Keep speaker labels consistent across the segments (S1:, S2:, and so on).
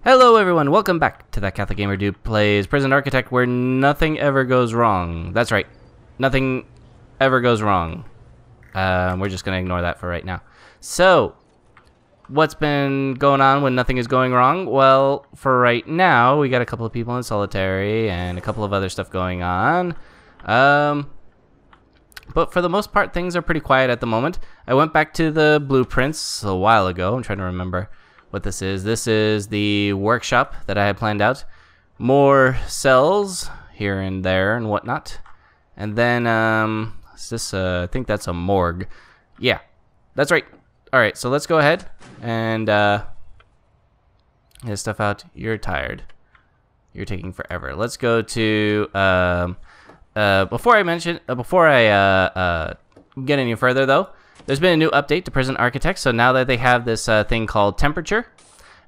S1: Hello everyone, welcome back to That Catholic Gamer Dude Plays Prison Architect, where nothing ever goes wrong. That's right, nothing ever goes wrong. We're just going to ignore that for right now. So, what's been going on when nothing is going wrong? Well, for right now, we got a couple of people in solitary and a couple of other stuff going on. But for the most part, things are pretty quiet at the moment. I went back to the blueprints a while ago. I'm trying to remember what this is. This is the workshop that I had planned out. More cells here and there and whatnot. And then, is this, I think that's a morgue. Yeah, that's right. Alright, so let's go ahead and get stuff out. You're tired. You're taking forever. Let's go to, before I get any further though, there's been a new update to Prison Architect, so now that they have this thing called temperature,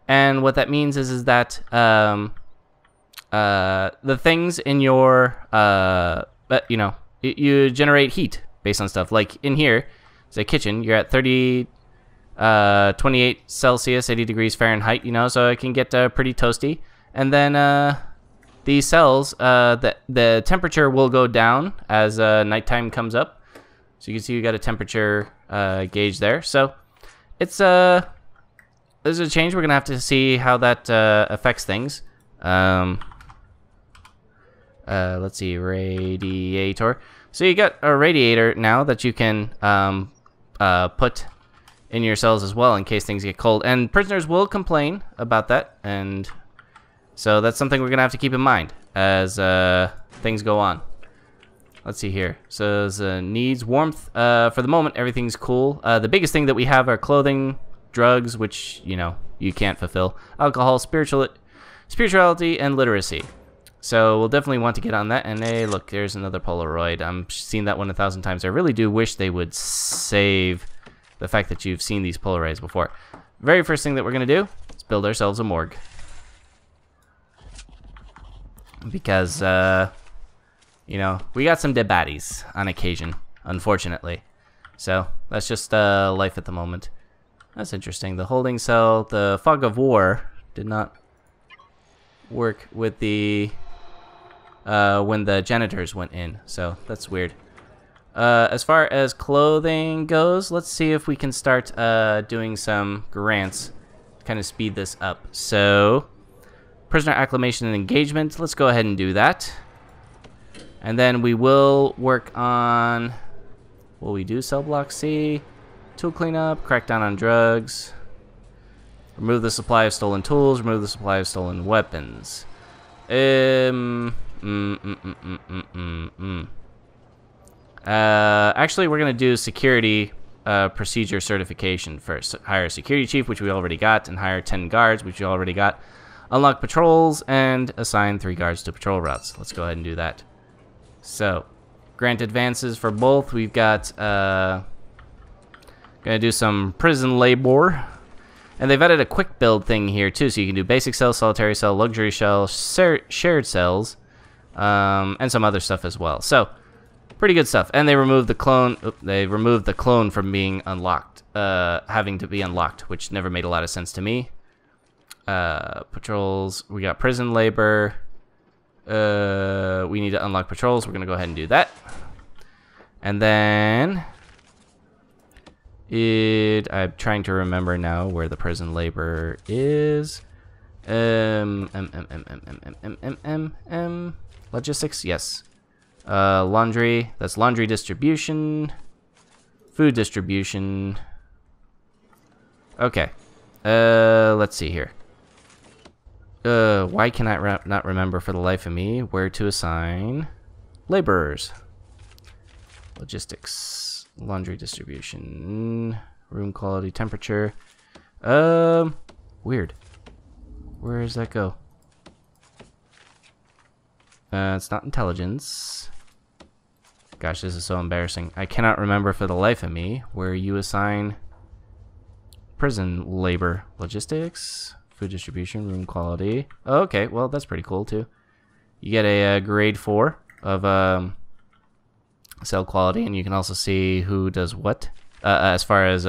S1: and what that means is that the things in your, you generate heat based on stuff. Like in here, it's a kitchen, you're at 28 Celsius, 80 degrees Fahrenheit, so it can get pretty toasty. And then these cells, the temperature will go down as nighttime comes up. So you can see you got a temperature gauge there. So it's there's a change. We're gonna have to see how that affects things. Let's see, radiator. So you got a radiator now that you can put in your cells as well in case things get cold. And prisoners will complain about that, and so that's something we're gonna have to keep in mind as things go on. Let's see here. So it needs warmth. For the moment, everything's cool. The biggest thing that we have are clothing, drugs, which, you can't fulfill, alcohol, spirituality, and literacy. So we'll definitely want to get on that. And hey, look, there's another Polaroid. I'm seeing that one 1,000 times. I really do wish they would save the fact that you've seen these Polaroids before. Very first thing that we're going to do is build ourselves a morgue. Because, we got some dead baddies on occasion, unfortunately. So, that's just life at the moment. That's interesting. The holding cell, the fog of war, did not work with the, when the janitors went in. So, that's weird. As far as clothing goes, let's see if we can start doing some grants to kind of speed this up. So, prisoner acclimation and engagement, let's go ahead and do that. And then we will work on, will we do cell block C? Tool cleanup, crack down on drugs, remove the supply of stolen tools, remove the supply of stolen weapons. Actually, we're going to do security procedure certification first. Hire a security chief, which we already got, and hire 10 guards, which we already got. Unlock patrols, and assign 3 guards to patrol routes. Let's go ahead and do that. So, grant advances for both. We've got, gonna do some prison labor. And they've added a quick build thing here too, so you can do basic cell, solitary cell, luxury cell, shared cells, and some other stuff as well. So, pretty good stuff. And they removed the clone, from being unlocked, having to be unlocked, which never made a lot of sense to me. Patrols, we got prison labor. We need to unlock patrols. We're gonna go ahead and do that. And then I'm trying to remember now where the prison labor is. Logistics, yes. Laundry, that's laundry distribution. Food distribution. Okay. Let's see here. Why can I not remember for the life of me where to assign laborers? Logistics, laundry distribution, room quality, temperature. Weird. Where does that go? It's not intelligence. Gosh, this is so embarrassing. I cannot remember for the life of me where you assign prison labor. Logistics. Food distribution, room quality. Oh, okay, well, that's pretty cool, too. You get a grade 4 of cell quality, and you can also see who does what. As far as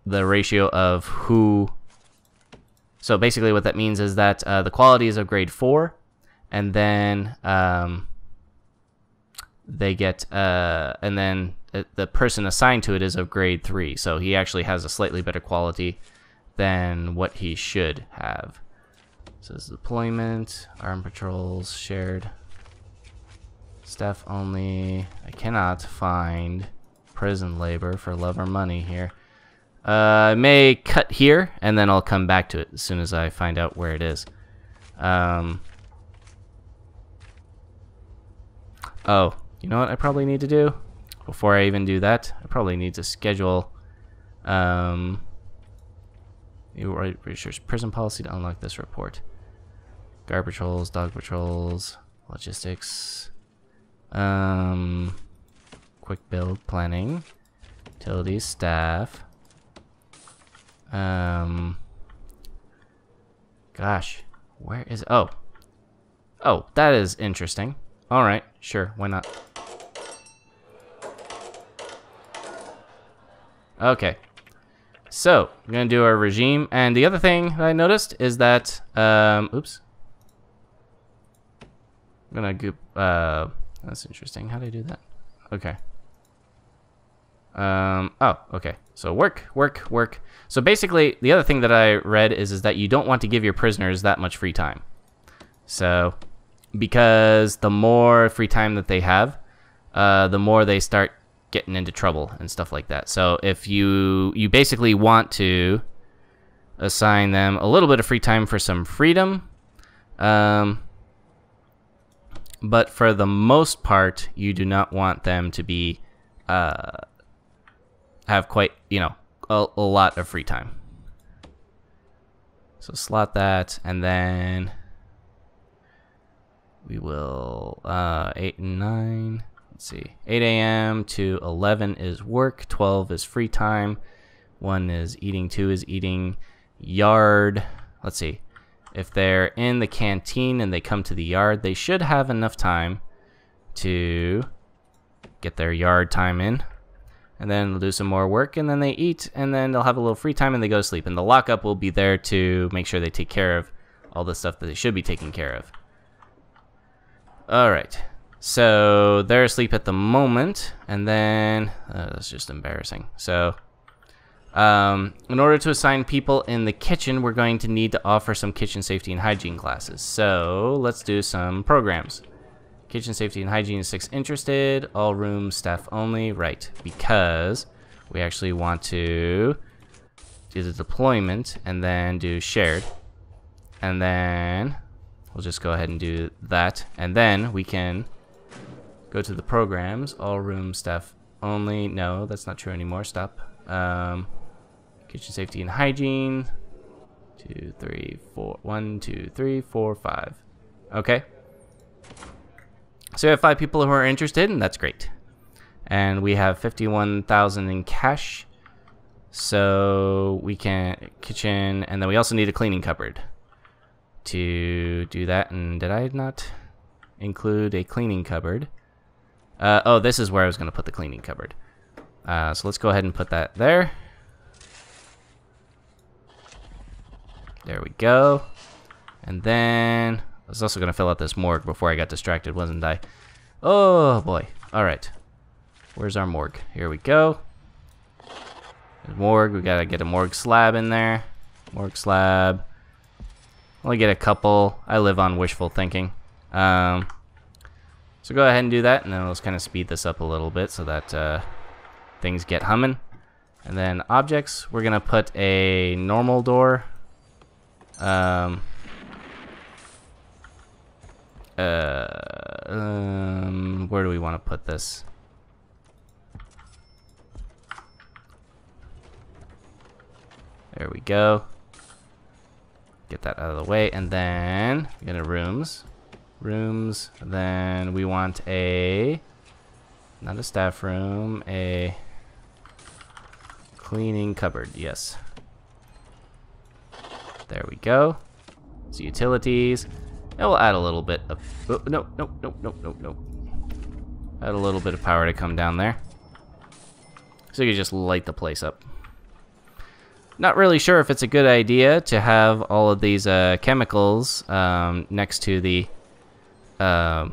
S1: the ratio of who. So basically what that means is that the quality is of grade 4, and then they get and then the person assigned to it is of grade 3. So he actually has a slightly better quality than what he should have. So this is deployment, armed patrols, shared, staff only. I cannot find prison labor for love or money here. I may cut here, and then I'll come back to it as soon as I find out where it is. Oh, you know what I probably need to do? Before I even do that, I probably need to schedule prison policy to unlock this report. Guard patrols, dog patrols, logistics, quick build planning, utilities, staff. Gosh, where is it? Oh, that is interesting. All right, sure, why not? Okay, so we're gonna do our regime, and the other thing that I noticed is that, oops, I'm gonna go. That's interesting. How do I do that? Okay. Oh, okay. So work. So basically, the other thing that I read is that you don't want to give your prisoners that much free time. So, because the more free time that they have, the more they start getting into trouble and stuff like that. So if you basically want to assign them a little bit of free time for some freedom, but for the most part, you do not want them to be have quite, you know, a lot of free time. So slot that, and then we will 8 and 9. Let's see, 8 a.m. to 11 is work, 12 is free time, 1 is eating, 2 is eating. Yard, let's see, if they're in the canteen and they come to the yard, they should have enough time to get their yard time in, and then they'll do some more work, and then they eat, and then they'll have a little free time, and they go to sleep. And the lockup will be there to make sure they take care of all the stuff that they should be taking care of. Alright, so they're asleep at the moment, and then that's just embarrassing. So in order to assign people in the kitchen, we're going to need to offer some kitchen safety and hygiene classes. So let's do some programs. Kitchen safety and hygiene is 6 interested. All rooms staff only. Right, because we actually want to do the deployment and then do shared. And then we'll just go ahead and do that. And then we can go to the programs. All rooms staff only. No, that's not true anymore. Stop. Kitchen safety and hygiene. 2, 3, 4. 1, 2, 3, 4, 5. Okay. So we have 5 people who are interested, and that's great. And we have 51,000 in cash. So we can kitchen, and then we also need a cleaning cupboard to do that. And did I not include a cleaning cupboard? Oh, this is where I was going to put the cleaning cupboard. So let's go ahead and put that there. There we go. And then I was also going to fill out this morgue before I got distracted, wasn't I? Oh, boy. All right. Where's our morgue? Here we go. There's morgue. We got to get a morgue slab in there. Morgue slab. Only get a couple. I live on wishful thinking. So go ahead and do that, and then let's kind of speed this up a little bit so that things get humming. And then objects, we're going to put a normal door. Where do we want to put this? There we go. Get that out of the way, and then we go to rooms. Rooms, and then we want a, not a staff room, a cleaning cupboard, yes. There we go. So utilities. And we'll add a little bit of, oh, no. Add a little bit of power to come down there. So you can just light the place up. Not really sure if it's a good idea to have all of these chemicals next to the 8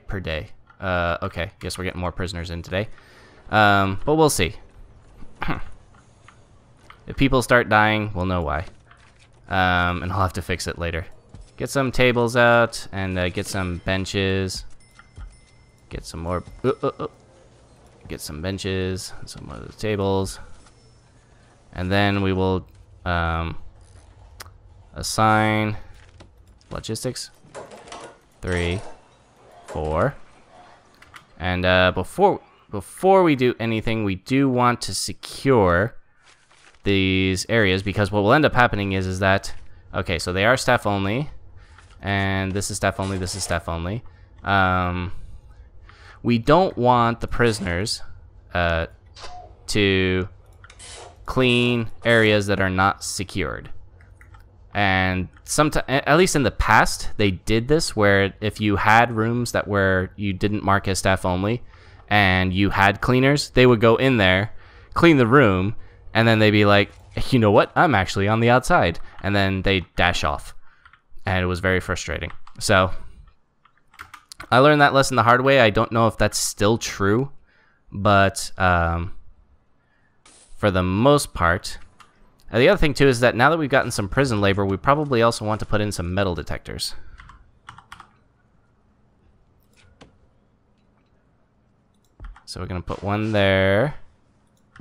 S1: per day. Okay, guess we're getting more prisoners in today. But we'll see. If people start dying, we'll know why. And I'll have to fix it later. Get some tables out and get some benches. Get some more. Get some benches, some of the tables, and then we will assign logistics 3, 4, and before we do anything, we do want to secure these areas, because what will end up happening is that, okay, so they are staff only, and this is staff only, this is staff only. We don't want the prisoners to clean areas that are not secured. And sometimes, at least in the past, they did this where if you had rooms that were you didn't mark as staff only, and you had cleaners, they would go in there, clean the room, and then they'd be like, you know what, I'm actually on the outside, and then they dash off, and it was very frustrating. So I learned that lesson the hard way. I don't know if that's still true, but for the most part. The other thing too is that now that we've gotten some prison labor, we probably also want to put in some metal detectors. So we're going to put one there,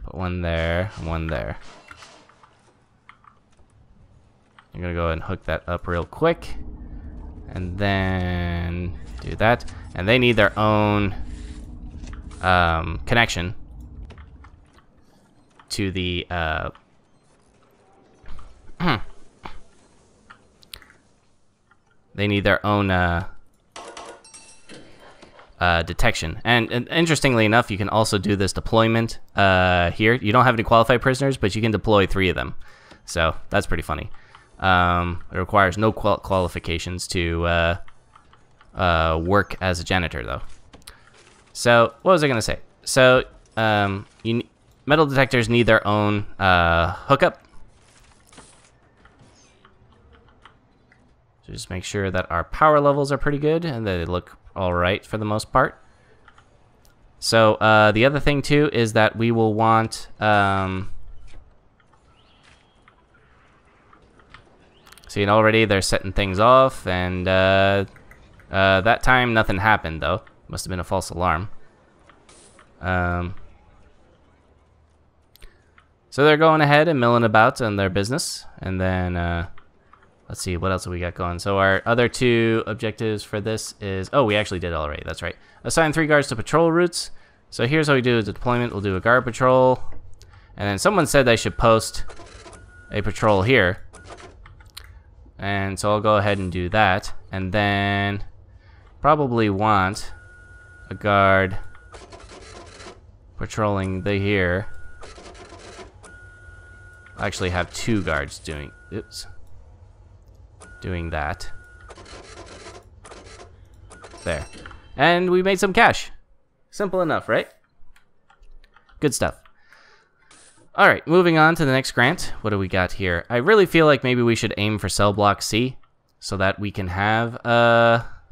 S1: put one there, and one there. I'm going to go ahead and hook that up real quick, and then do that. And they need their own connection to the they need their own detection. And interestingly enough, you can also do this deployment here. You don't have any qualified prisoners, but you can deploy 3 of them. So that's pretty funny. It requires no qualifications to work as a janitor, though. So what was I going to say? So metal detectors need their own hookup. So just make sure that our power levels are pretty good and they look all right for the most part. So the other thing too is that we will want see, already they're setting things off, and that time nothing happened though. Must have been a false alarm. So they're going ahead and milling about on their business, and then let's see, what else have we got going? So our other 2 objectives for this is, oh, we actually did it already, that's right. Assign 3 guards to patrol routes. So here's how we do the deployment. We'll do a guard patrol, and then someone said I should post a patrol here. And so I'll go ahead and do that, and then probably want a guard patrolling here. I actually have 2 guards doing that. There. And we made some cash. Simple enough, right? Good stuff. Alright, moving on to the next grant. What do we got here? I really feel like maybe we should aim for cell block C so that we can have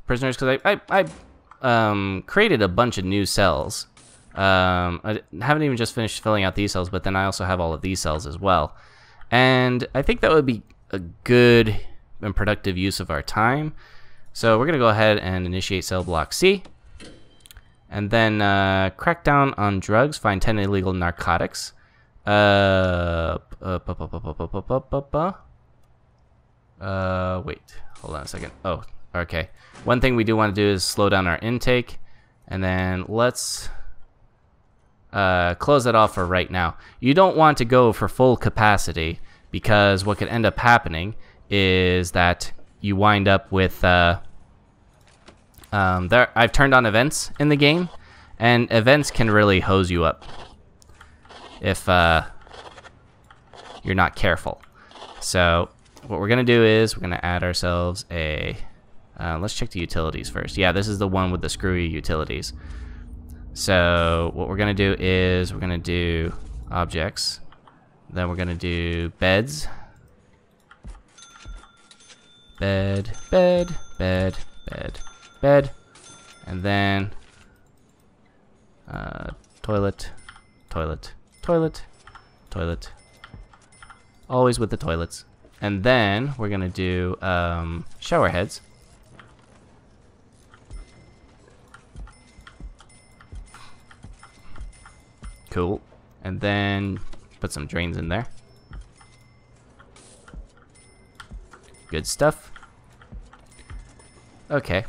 S1: prisoners, because I created a bunch of new cells. I haven't even just finished filling out these cells, but then I also have all of these cells as well. And I think that would be a good and productive use of our time. So we're going to go ahead and initiate cell block C. And then crack down on drugs, find 10 illegal narcotics. Wait, hold on a second. Oh, okay. One thing we do want to do is slow down our intake. And then let's close that off for right now. You don't want to go for full capacity, because what could end up happening is that you wind up with I've turned on events in the game, and events can really hose you up if you're not careful. So what we're gonna do is we're gonna add ourselves a let's check the utilities first. Yeah, this is the one with the screwy utilities. So what we're gonna do is we're gonna do objects. Then we're gonna do beds. Bed, bed, bed, bed, bed. And then toilet, toilet, toilet, toilet. Always with the toilets. And then we're gonna do shower heads. Cool. And then put some drains in there. Good stuff. Okay.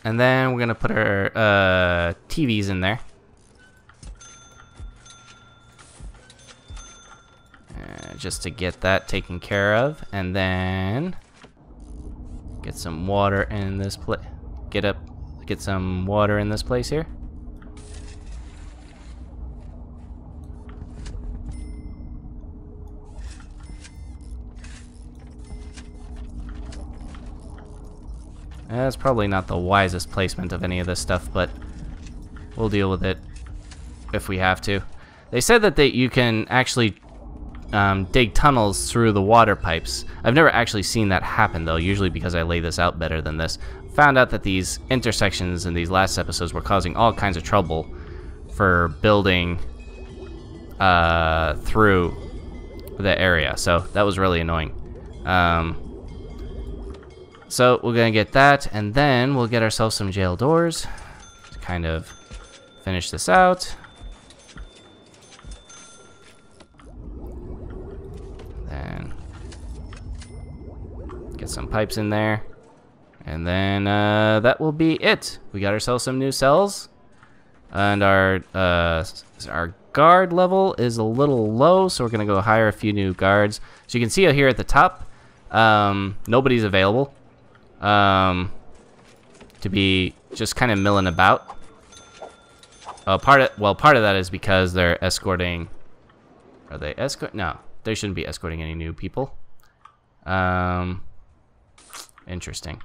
S1: And then we're gonna put our TVs in there. Just to get that taken care of. And then get some water in this place. Get some water in this place here. That's probably not the wisest placement of any of this stuff, but we'll deal with it if we have to. They said that you can actually dig tunnels through the water pipes. I've never actually seen that happen, though, usually because I lay this out better than this. Found out that these intersections in these last episodes were causing all kinds of trouble for building through the area, so that was really annoying. So we're gonna get that, and then we'll get ourselves some jail doors to kind of finish this out. Then get some pipes in there, and then that will be it. We got ourselves some new cells, and our guard level is a little low, so we're gonna go hire a few new guards. So you can see here at the top, nobody's available. To be just kind of milling about. Part of that is because they're escorting. Are they escort? No, they shouldn't be escorting any new people. Interesting.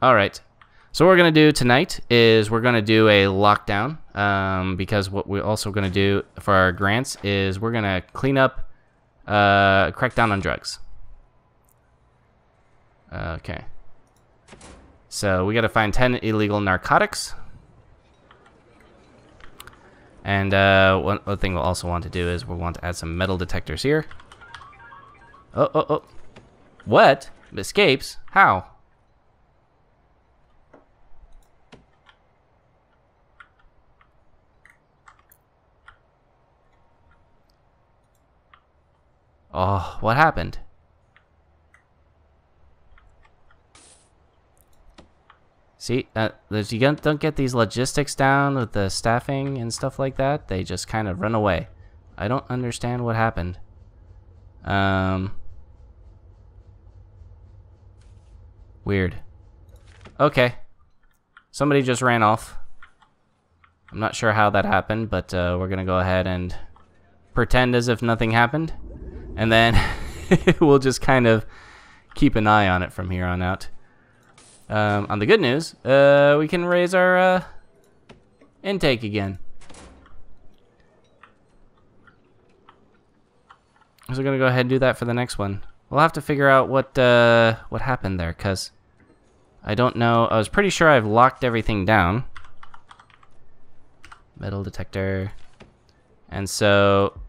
S1: All right. So what we're gonna do tonight is we're gonna do a lockdown. Because what we're also gonna do for our grants is we're gonna clean up, crack down on drugs. Okay. So we gotta find 10 illegal narcotics. And one thing we'll also want to do is we'll want to add some metal detectors here. Oh. What? Escapes? How? Oh, what happened? See, you don't get these logistics down with the staffing and stuff like that. They just kind of run away. I don't understand what happened. Weird. Okay. Somebody just ran off. I'm not sure how that happened, but we're going to go ahead and pretend as if nothing happened. And then we'll just kind of keep an eye on it from here on out. On the good news, we can raise our intake again. So we're gonna go ahead and do that for the next one. We'll have to figure out what happened there, cause I don't know. I was pretty sure I've locked everything down. Metal detector, and so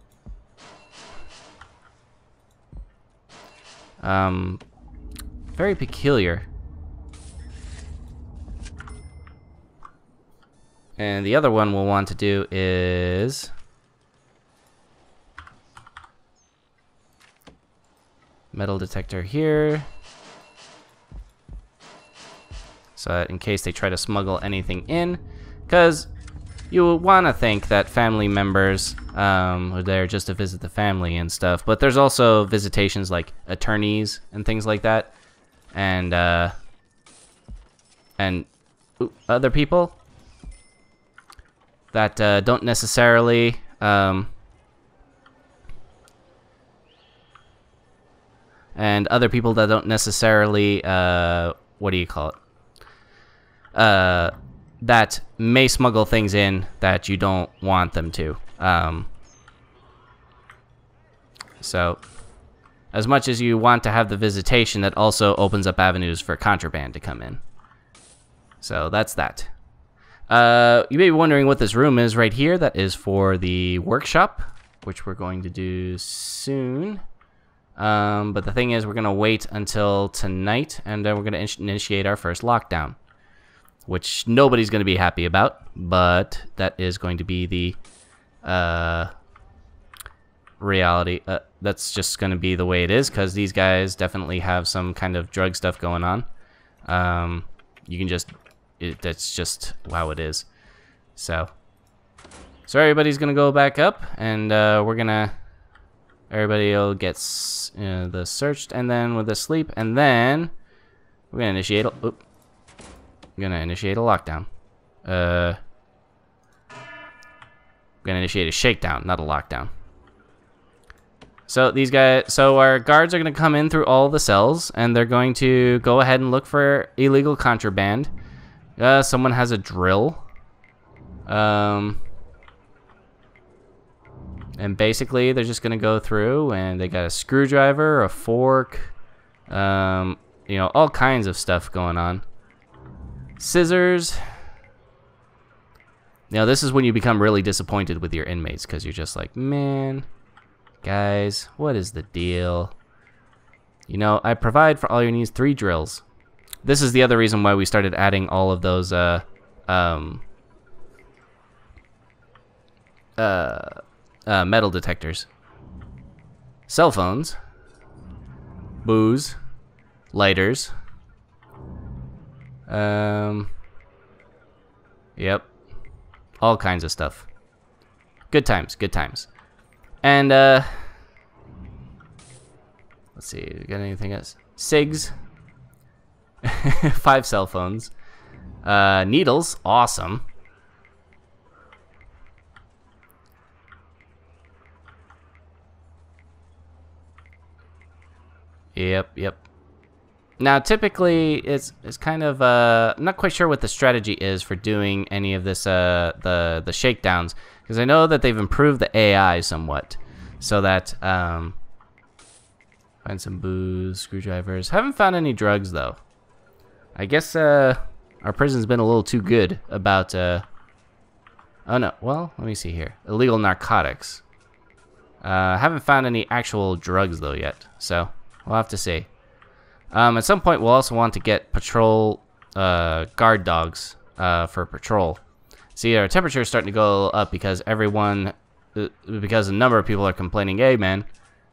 S1: very peculiar. And the other one we'll want to do is metal detector here, so that in case they try to smuggle anything in, because you want to think that family members are there just to visit the family and stuff, but there's also visitations like attorneys and things like that, and other people that don't necessarily and other people that don't necessarily what do you call it, that may smuggle things in that you don't want them to. So, as much as you want to have the visitation, that also opens up avenues for contraband to come in. So that's that. You may be wondering what this room is right here. That is for the workshop, which we're going to do soon. But the thing is, we're going to wait until tonight, and then we're going to initiate our first lockdown, which nobody's going to be happy about, but that is going to be the reality. That's just going to be the way it is, because these guys definitely have some kind of drug stuff going on. You can just... that's just how it is. So everybody's gonna go back up, and everybody will get the searched, and then with the sleep, and then we're gonna initiate a lockdown. We're gonna initiate a shakedown, not a lockdown. So our guards are gonna come in through all the cells, and they're going to go ahead and look for illegal contraband. Someone has a drill. And basically, they're just gonna go through, and they got a screwdriver, a fork, you know, all kinds of stuff going on. Scissors. Now, this is when you become really disappointed with your inmates, because you're just like, man, guys, what is the deal? You know, I provide for all your needs 3 drills. This is the other reason why we started adding all of those metal detectors. Cell phones, booze, lighters. Yep, all kinds of stuff. Good times, good times. And let's see, got anything else? Cigs. 5 cell phones. Needles, awesome. Yep. Now, typically, it's kind of I'm not quite sure what the strategy is for doing any of this the shakedowns, because I know that they've improved the AI somewhat, so that find some booze, screwdrivers. Haven't found any drugs though. I guess our prison's been a little too good about oh no, well, let me see here. Illegal narcotics. Haven't found any actual drugs though yet, so we'll have to see. At some point we'll also want to get patrol guard dogs for patrol. See, our temperature is starting to go up because because a number of people are complaining, hey man,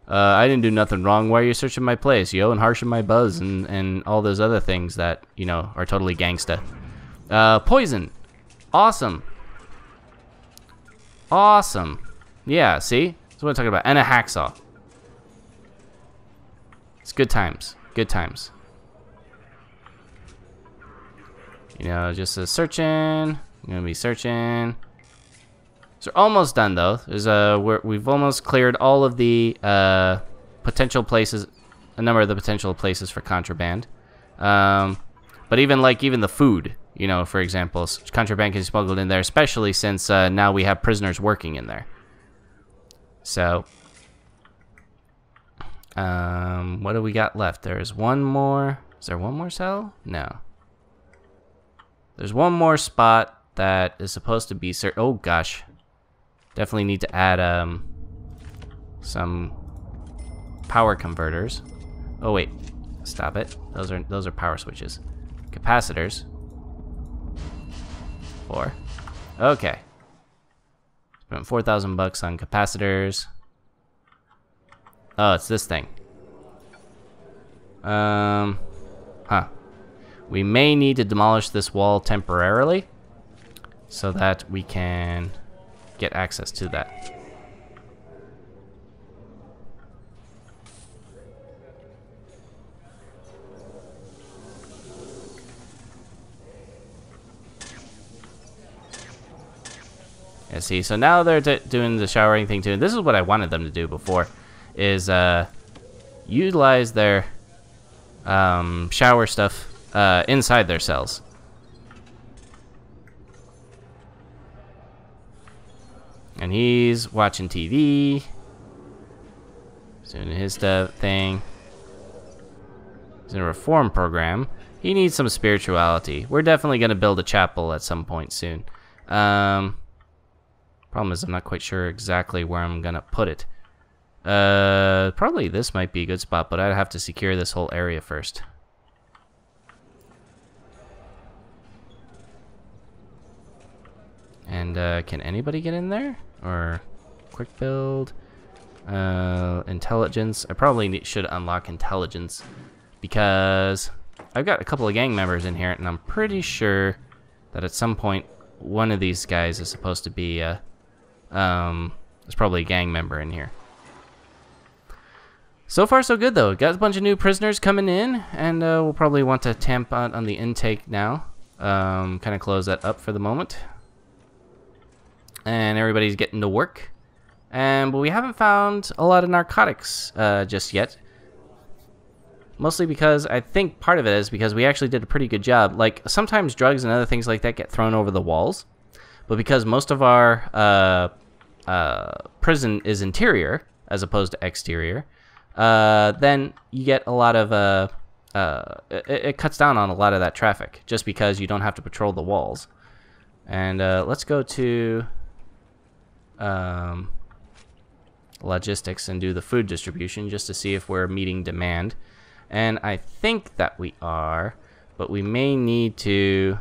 S1: I didn't do nothing wrong. Why are you searching my place, yo, and harshing my buzz and all those other things that, you know, are totally gangsta. Poison. Awesome. Awesome. Yeah, see? That's what I'm talking about. And a hacksaw. It's good times. Good times. You know, just searching. I'm going to be searching. So we're almost done though. There's we've almost cleared all of the potential places, a number of the potential places for contraband. But even the food, you know, for example, contraband can be smuggled in there, especially since now we have prisoners working in there. So, what do we got left? There's one more. Is there one more cell? No. There's one more spot that is supposed to be oh gosh. Definitely need to add some power converters. Oh wait, stop it. Those are power switches. Capacitors. 4. Okay. Spent $4,000 on capacitors. Oh, it's this thing. Huh. We may need to demolish this wall temporarily so that we can get access to that. Yeah, see, so now they're doing the showering thing too. This is what I wanted them to do before, is utilize their shower stuff inside their cells. And he's watching TV. Doing his thing. He's in a reform program. He needs some spirituality. We're definitely going to build a chapel at some point soon. Problem is I'm not quite sure exactly where I'm going to put it. Probably this might be a good spot, but I'd have to secure this whole area first. And can anybody get in there? Or quick build? Intelligence. I probably should unlock intelligence because I've got a couple of gang members in here, and I'm pretty sure that at some point one of these guys is supposed to be there's probably a gang member in here. So far so good though. Got a bunch of new prisoners coming in, and we'll probably want to tamp on the intake now. Kind of close that up for the moment. And everybody's getting to work. But we haven't found a lot of narcotics just yet. Mostly because I think part of it is because we actually did a pretty good job. Like, sometimes drugs and other things like that get thrown over the walls. But because most of our prison is interior as opposed to exterior, then you get a lot of... it cuts down on a lot of that traffic. Just because you don't have to patrol the walls. And let's go to... logistics and do the food distribution just to see if we're meeting demand, and I think that we are, but we may need to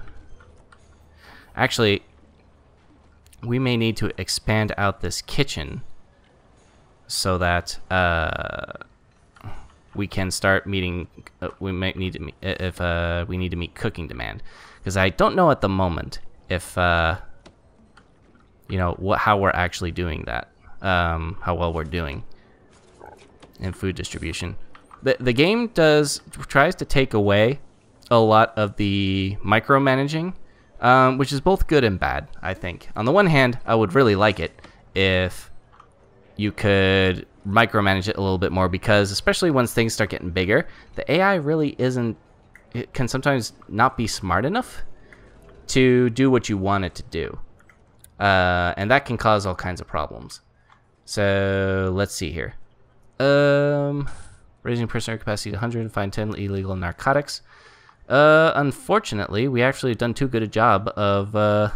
S1: expand out this kitchen so that we can start meeting we might need to meet if we need to meet cooking demand, because I don't know at the moment if you know how we're actually doing that. How well we're doing in food distribution. The game tries to take away a lot of the micromanaging, which is both good and bad, I think. On the one hand, I would really like it if you could micromanage it a little bit more, because especially once things start getting bigger, the AI really it can sometimes not be smart enough to do what you want it to do. And that can cause all kinds of problems. So let's see here. Raising prisoner capacity to 100 and find 10 illegal narcotics. Unfortunately, we actually have done too good a job of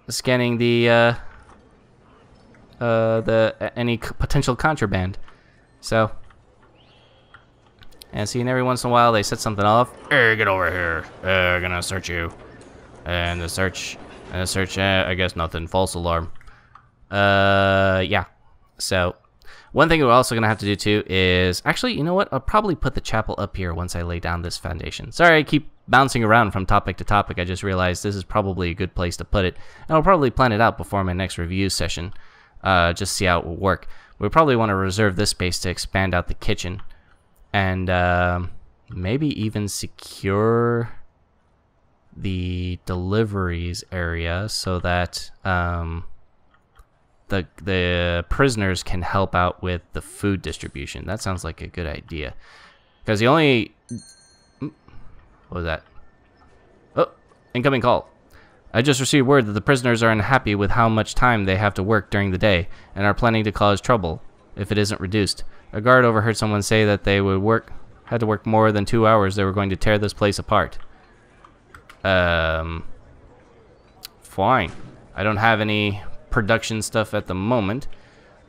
S1: scanning the any potential contraband. So, and seeing every once in a while they set something off. Hey, get over here. Gonna search you. And the search, I guess nothing. False alarm. Yeah. So, one thing we're also going to have to do too is... Actually, you know what? I'll probably put the chapel up here once I lay down this foundation. Sorry, I keep bouncing around from topic to topic. I just realized this is probably a good place to put it. And I'll probably plan it out before my next review session. Just see how it will work. We probably want to reserve this space to expand out the kitchen. And maybe even secure the deliveries area so that... the prisoners can help out with the food distribution. That sounds like a good idea. Because the only... What was that? Oh, incoming call. I just received word that the prisoners are unhappy with how much time they have to work during the day and are planning to cause trouble if it isn't reduced. A guard overheard someone say that they had to work more than 2 hours. They were going to tear this place apart. Fine. I don't have any production stuff at the moment,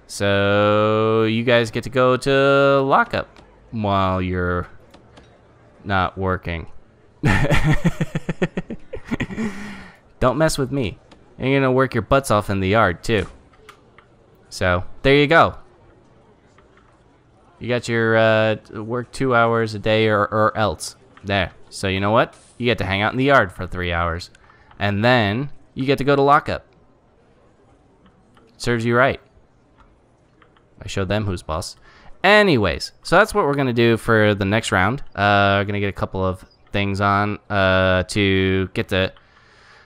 S1: so you guys get to go to lockup while you're not working. Don't mess with me. You're gonna work your butts off in the yard too. So there you go. You got your work 2 hours a day or else there. So you know what? You get to hang out in the yard for 3 hours, and then you get to go to lockup. Serves you right. I showed them who's boss. Anyways, so that's what we're going to do for the next round. We're going to get a couple of things on to get to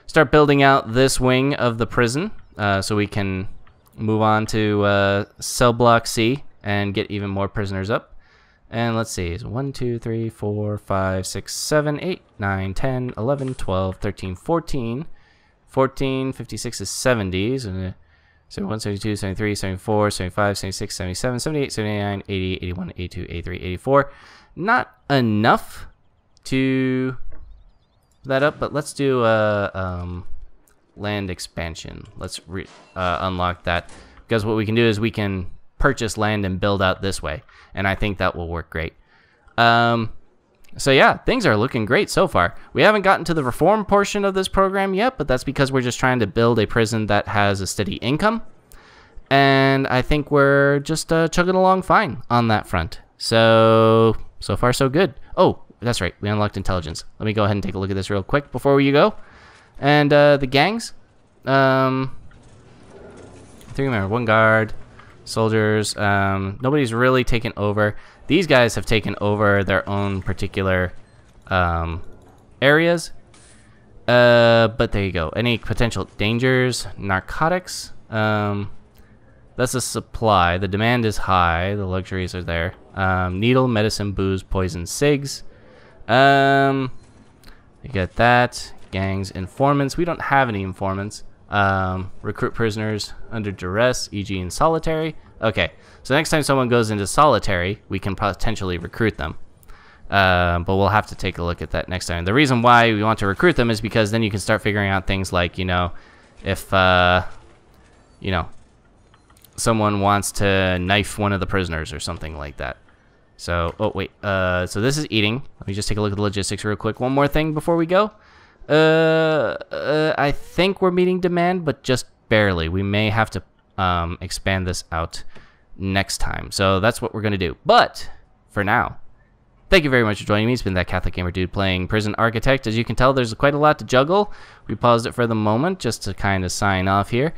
S1: start building out this wing of the prison so we can move on to cell block C and get even more prisoners up. And let's see, it's 1, 2, 3, 4, 5, 6, 7, 8, 9, 10, 11, 12, 13, 14, 14, 56 is 70. So 71, 72, 73, 74, 75, 76, 77, 78, 79, 80, 81, 82, 83, 84. Not enough to that up, but let's do land expansion. Let's unlock that, because what we can do is we can purchase land and build out this way, and I think that will work great. So yeah, things are looking great so far. We haven't gotten to the reform portion of this program yet, but that's because we're just trying to build a prison that has a steady income, and I think we're just chugging along fine on that front. So far so good. Oh, that's right, we unlocked intelligence. Let me go ahead and take a look at this real quick before you go. And the gangs, 3 members, 1 guard, soldiers. Nobody's really taken over. These guys have taken over their own particular areas. But there you go. Any potential dangers? Narcotics. That's a supply. The demand is high. The luxuries are there. Needle, medicine, booze, poison, cigs. You get that. Gangs, informants. We don't have any informants. Recruit prisoners under duress, e.g. in solitary. Okay, so next time someone goes into solitary, we can potentially recruit them. But we'll have to take a look at that next time. The reason why we want to recruit them is because then you can start figuring out things like, you know, if, you know, someone wants to knife one of the prisoners or something like that. So, oh, wait. So this is eating. Let me just take a look at the logistics real quick. One more thing before we go. I think we're meeting demand, but just barely. We may have to expand this out next time. So that's what we're going to do. But for now, thank you very much for joining me. It's been that Catholic Gamer Dude playing Prison Architect. As you can tell, there's quite a lot to juggle. We paused it for the moment just to kind of sign off here.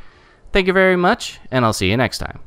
S1: Thank you very much, and I'll see you next time.